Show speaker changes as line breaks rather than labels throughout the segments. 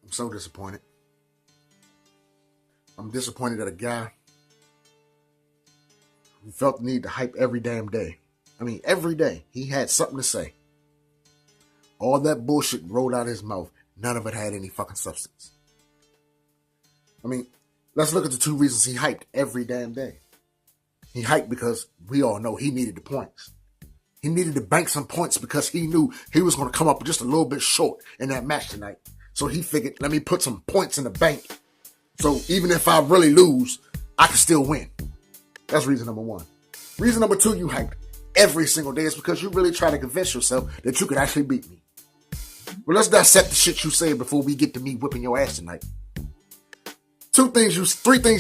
I'm so disappointed. I'm disappointed at a guy who felt the need to hype every damn day. I mean, every day he had something to say. All that bullshit rolled out of his mouth. None of it had any fucking substance. I mean, let's look at the two reasons he hyped every damn day. He hyped because we all know he needed the points. He needed to bank some points because he knew he was going to come up just a little bit short in that match tonight. So he figured, let me put some points in the bank. So even if I really lose, I can still win. That's reason number one. Reason number two, you hyped every single day is because you really try to convince yourself that you could actually beat me. Well, let's dissect the shit you said before we get to me whipping your ass tonight. Three things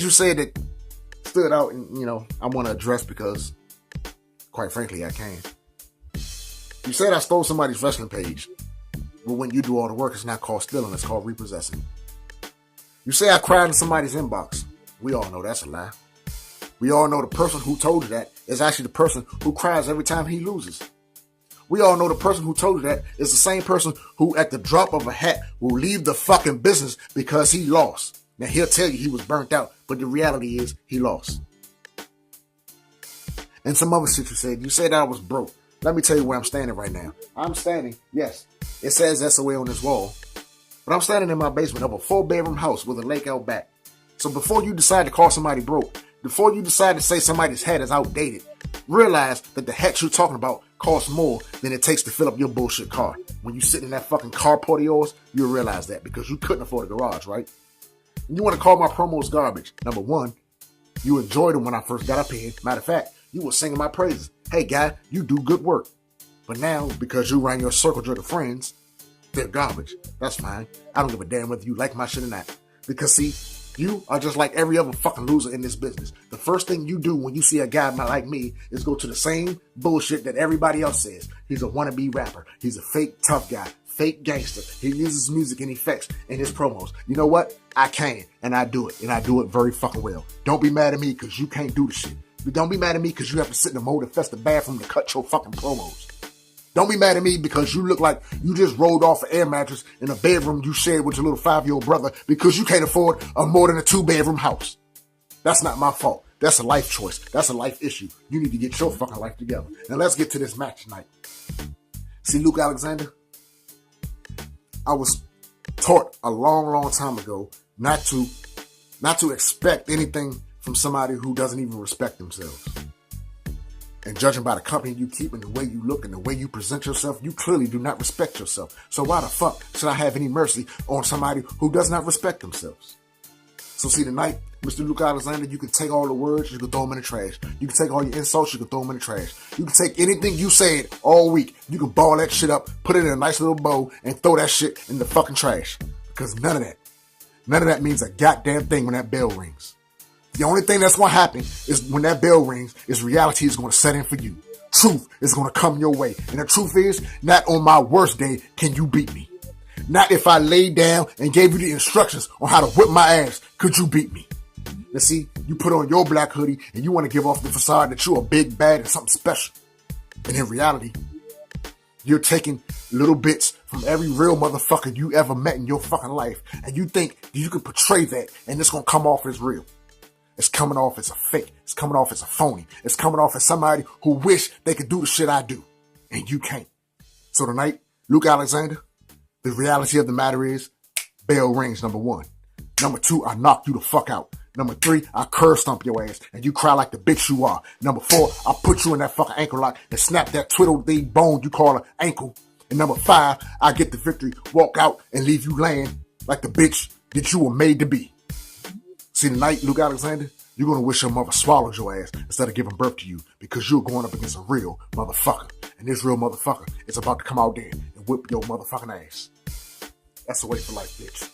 you said that stood out and, I want to address because, quite frankly, I can. You said I stole somebody's wrestling page. But when you do all the work, it's not called stealing, it's called repossessing. You say I cried in somebody's inbox. We all know that's a lie. We all know the person who told you that is actually the person who cries every time he loses. We all know the person who told you that is the same person who at the drop of a hat will leave the fucking business because he lost. Now he'll tell you he was burnt out, but the reality is he lost. And some other shit you said I was broke. Let me tell you where I'm standing right now. I'm standing, yes, it says SOA on this wall, but I'm standing in my basement of a 4-bedroom house with a lake out back. So before you decide to call somebody broke, before you decide to say somebody's hat is outdated, realize that the hat you're talking about costs more than it takes to fill up your bullshit car. When you sit in that fucking carport of yours, you'll realize that because you couldn't afford a garage, right? And you want to call my promos garbage. Number one, you enjoyed them when I first got up here. Matter of fact, you were singing my praises. Hey, guy, you do good work. But now, because you ran your circle jerk of friends, they're garbage. That's fine. I don't give a damn whether you like my shit or not. Because, see, you are just like every other fucking loser in this business. The first thing you do when you see a guy like me is go to the same bullshit that everybody else says. He's a wannabe rapper. He's a fake tough guy. Fake gangster. He uses music and effects in his promos. You know what? I can, and I do it. And I do it very fucking well. Don't be mad at me because you can't do the shit. But don't be mad at me because you have to sit in the mold infested bathroom to cut your fucking promos. Don't be mad at me because you look like you just rolled off an air mattress in a bedroom you shared with your little 5-year-old brother because you can't afford more than a 2-bedroom house. That's not my fault. That's a life choice. That's a life issue. You need to get your fucking life together. Now let's get to this match tonight. See, Puke Alexander, I was taught a long, long time ago not to expect anything from somebody who doesn't even respect themselves. And judging by the company you keep and the way you look and the way you present yourself, you clearly do not respect yourself. So why the fuck should I have any mercy on somebody who does not respect themselves? So see, tonight, Mr. Puke Alexander, you can take all the words, you can throw them in the trash. You can take all your insults, you can throw them in the trash. You can take anything you said all week, you can ball that shit up, put it in a nice little bow, and throw that shit in the fucking trash. Because none of that means a goddamn thing when that bell rings. The only thing that's going to happen is when that bell rings, is reality is going to set in for you. Truth is going to come your way. And the truth is, not on my worst day can you beat me. Not if I laid down and gave you the instructions on how to whip my ass could you beat me. Now see, you put on your black hoodie and you want to give off the facade that you're a big bad and something special. And in reality, you're taking little bits from every real motherfucker you ever met in your fucking life. And you think you can portray that and it's going to come off as real. It's coming off as a fake. It's coming off as a phony. It's coming off as somebody who wish they could do the shit I do. And you can't. So tonight, Puke Alexander, the reality of the matter is, bell rings, number one. Number two, I knock you the fuck out. Number three, I curb stomp your ass and you cry like the bitch you are. Number four, I put you in that fucking ankle lock and snap that twiddled the bone you call an ankle. And number five, I get the victory, walk out and leave you laying like the bitch that you were made to be. See, tonight, Puke Alexander, you're going to wish your mother swallowed your ass instead of giving birth to you because you're going up against a real motherfucker. And this real motherfucker is about to come out there and whip your motherfucking ass. That's the way for life, bitch.